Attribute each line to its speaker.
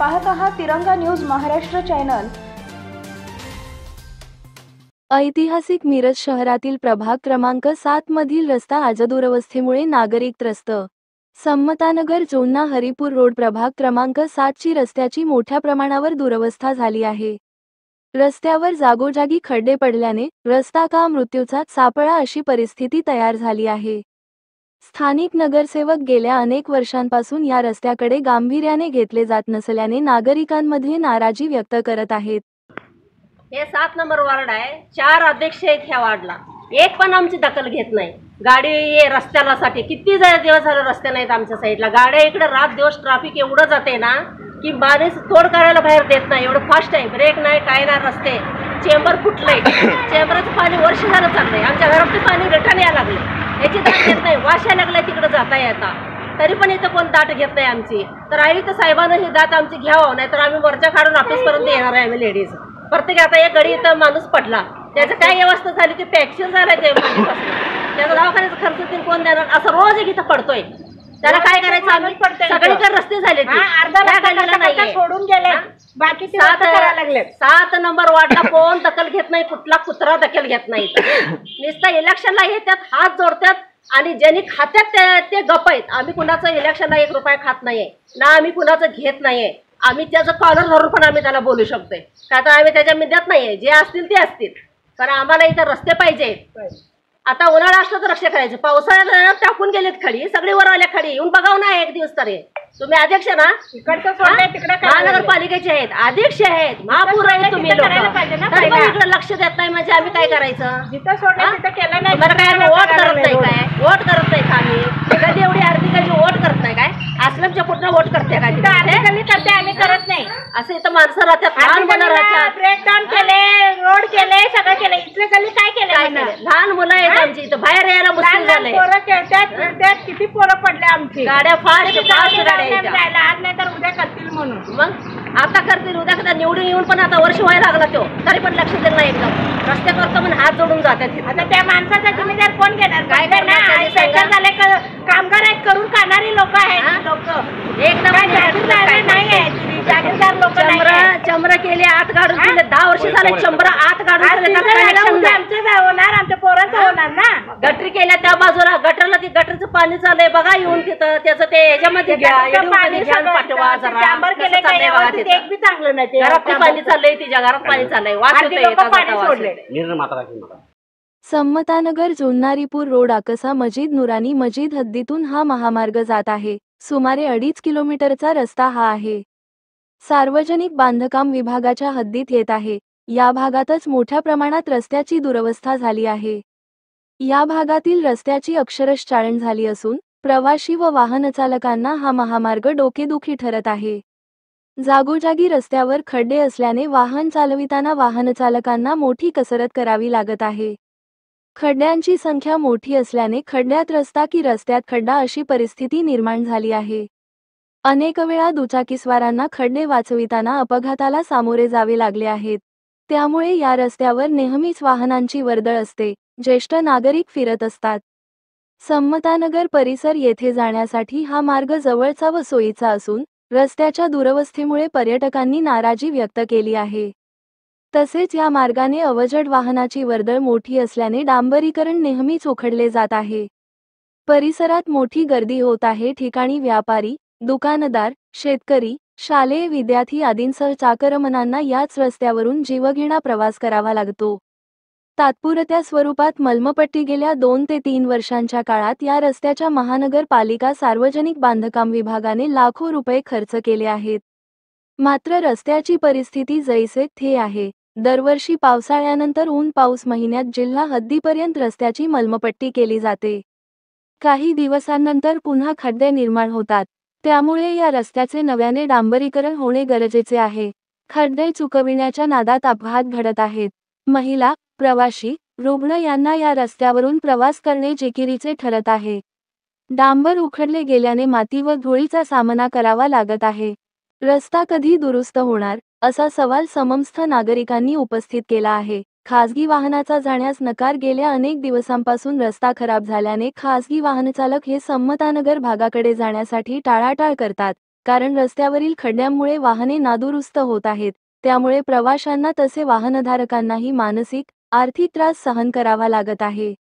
Speaker 1: पाहत आहात तिरंगा न्यूज महाराष्ट्र चॅनल।
Speaker 2: ऐतिहासिक मिरज शहरातील प्रभाग क्रमांक 7 मधील रस्ता आज दुरवस्थेमुळे नागरिक त्रस्त। समतानगर जोन्ना हरिपूर रोड प्रभाग क्रमांक 7 ची रस्त्याची मोठ्या प्रमाणावर दुरवस्था झाली आहे। रस्त्यावर जागोजागी खड्डे पडल्याने रस्ता का मृत्यूचा सापळा अशी परिस्थिती तयार झाली आहे। स्थानिक नगरसेवक गेल्या अनेक वर्षांपासून या रस्त्याकडे गांभीर्याने घेतले जात नसल्याने नागरिकांमध्ये नाराजी व्यक्त करत आहेत।
Speaker 3: हे 7 नंबर वार्ड आहे, 4 अध्यक्ष आहेत ह्या वार्डला, एक पण आमची दखल घेत नाही। गाडी रस्त्याला साठी किती दिवस झाले रस्ते नाहीत आमच्या साईडला, गाड्या इकडे रात दिवस ट्रॅफिक एवढं जाते ना की माणूस तोड करायला बाहेर देत नाही, एवढं फास्ट आहे, ब्रेक नाही काय नाही, रस्ते चेंबर फुटले, चेंबरचं पाणी वर्ष झालं चाललंय, आमच्या घरातलं पाणी रिटर्न यायला लागले, याची दाट घेत नाही, वाशा लागलाय तिकडे जाता येता, तरी पण इथं कोण दाट घेत नाही आमची। तर आयुक्त साहेबांना ही दाट आमची घ्यावं, नाहीतर आम्ही वरच्या काढून ऑफिसपर्यंत येणार आहे आम्ही लेडीज। प्रत्येक आता एक गडी इथं माणूस पडला, त्याचं काय व्यवस्था झाली ती फ्रॅक्चर झालाय ते त्याचा दवाखान्याचा खर्च ते कोण देणार, असं रोज एक इथं पडतोय, त्याला काय करायचं आम्ही? सगळीकडे रस्ते झाले सोडून गेले, बाकी 7 नंबर वार्डला कोण दखल घेत नाही, कुठला कुत्रा दखल घेत नाही। नुसतं इलेक्शनला येतात, हात जोडतात आणि ज्यांनी खात्यात ते गप आहेत। आम्ही कुणाचं इलेक्शनला 1 रुपया खात नाहीये ना, आम्ही कुणाचं घेत नाहीये, आम्ही त्याचं कॉलर धरून पण आम्ही त्याला बोलू शकतोय, का तर आम्ही त्याच्या मिद्यात नाहीये, जे असतील ते असतील, कारण आम्हाला इथं रस्ते पाहिजे। आता उन्हाळा असलं तर रस्ते करायचे, पावसाळ्यात टाकून गेलेत खडी, सगळी वर आल्या खडी, येऊन बघाव ना एक दिवस तरी। तुम्ही अध्यक्ष ना, महानगरपालिकेचे आहेत, अध्यक्ष आहेत, महापौर आहेत तुम्ही लोक, तरी पण इकडे लक्ष देत नाही म्हणजे आम्ही काय करायचं? तुम्हाला काय वोट करत नाही काय? वोट करत नाही का आम्ही? कधी एवढी आर्थिक वोट करत नाही काय? असलमच्या कुठं वोट करते काय? करते आम्ही करत नाही, असं इथं माणसं राहतात, लहान मुलं राहतात, ब्रेकडाऊन केले, रोड केले, सगळं केलं, इथले गल्ली काय केलं? लहान मुलं आहेत आमची इथं, बाहेर यायला मुश्किल झालंय, पोरं खेळतात, किती पोरं पडले आमची, गाड्या फास्ट गाड्या आज नाही तर उद्या करतील म्हणून, मग आता करतील उद्या करतात, निवडून येऊन पण आता वर्ष व्हायला लागला तो, तरी पण लक्ष देत नाही, एकदम रस्ते करतो म्हणून हात जोडून जातात। आता त्या माणसाचा जिम्मेदार कोण घेणार? काय करणार? झाले कामगार आहेत, करून खाणारी लोक आहेत, लोक एकदम जागीरदार लोक, चंद्र केले, आत गाडून दिले, 10 वर्ष झाले चंद्र आत गाडून होणार, आमच्या पोरांचं होणार ना। गटरी केल्या त्या बाजूला, गटरला ती गटरचं पाणी चाललंय बघा, येऊन तिथं त्याचं ते ह्याच्यामध्ये पाठवा जरा, एक बी चांगलं नाही, घरात पाणी चाललंय, तिच्या घरात पाणी चाललंय, वास येतोय।
Speaker 2: समतानगर जोन्नारीपूर रोड आकसा मजीद नुरानी मजीद हद्दीतून हा महामार्ग जात आहे। सुमारे 2.5 किलोमीटरचा रस्ता हा आहे। सार्वजनिक बांधकाम विभागाच्या हद्दीत येत आहे। या भागातच मोठ्या प्रमाणात रस्त्याची दुरवस्था झाली आहे। या भागातील रस्त्याची अक्षरशः चाळण झाली असून प्रवासी व वाहनचालकांना हा महामार्ग डोकेदुखी ठरत आहे। जागोजागी रस्त्यावर खड्डे असल्याने वाहन चालविताना वाहनचालकांना मोठी कसरत करावी लागत आहे। खड्ड्यांची संख्या मोठी असल्याने खड्ड्यात रस्ता की रस्त्यात खड्डा अशी परिस्थिती निर्माण झाली आहे। अनेक वेळा दुचाकीस्वारांना खड्डे वाचविताना अपघाताला सामोरे जावे लागले आहेत। त्यामुळे या रस्त्यावर नेहमीच वाहनांची वर्दळ असते, ज्येष्ठ नागरिक फिरत असतात। समतानगर परिसर येथे जाण्यासाठी हा मार्ग जवळचा व सोयीचा असून रस्त्याच्या दुरवस्थेमुळे पर्यटकांनी नाराजी व्यक्त केली आहे। तसेच या मार्गाने अवजड वाहनाची वर्दळ मोठी असल्याने डांबरीकरण नेहमीच उखडले जात आहे। परिसरात मोठी गर्दी होत आहे। ठिकाणी व्यापारी, दुकानदार, शेतकरी, शालेय विद्यार्थी आदींसह चाकरमान्यांना याच रस्त्यावरून जीवघेणा प्रवास करावा लागतो। तात्पुरत्या स्वरूपात मलमपट्टी गेल्या 2 ते 3 वर्षांच्या काळात या रस्त्याच्या महानगरपालिका सार्वजनिक बांधकाम विभागाने लाखो रुपये खर्च केले आहेत। मात्र रस्त्याची परिस्थिती जैसे थे आहे। दरवर्षी पावसाळ्यानंतर ऊन पाऊस महिन्यात जिल्हा हद्दीपर्यंत रस्त्याची मलमपट्टी केली जाते। काही दिवसांनंतर पुन्हा खड्डे निर्माण होतात, त्यामुळे या रस्त्याचे नव्याने डांबरीकरण होणे गरजेचे आहे। खड्डे चुकविण्याच्या नादात अपघात घडत आहेत। महिला, प्रवासी, रुग्ण यांना या रस्त्यावरून प्रवास करणे जिकिरीचे ठरत आहे। डांबर उखडले गेल्याने माती व धुळीचा सामना करावा लागत आहे। रस्ता कधी दुरुस्त होणार असा सवाल समस्त नागरिकांनी उपस्थित केला आहे। खासगी वाहनाचा जाण्यास नकार गेल्या अनेक दिवसांपासून रस्ता खराब झाल्याने खासगी वाहनचालक हे समतानगर भागाकडे जाण्यासाठी टाळाटाळ करतात। कारण रस्त्यावरील खड्ड्यांमुळे वाहने नादुरुस्त होत आहेत. त्यामुळे प्रवाशांना तसे वाहनधारकांनाही मानसिक, आर्थिक त्रास सहन करावा लागत आहे.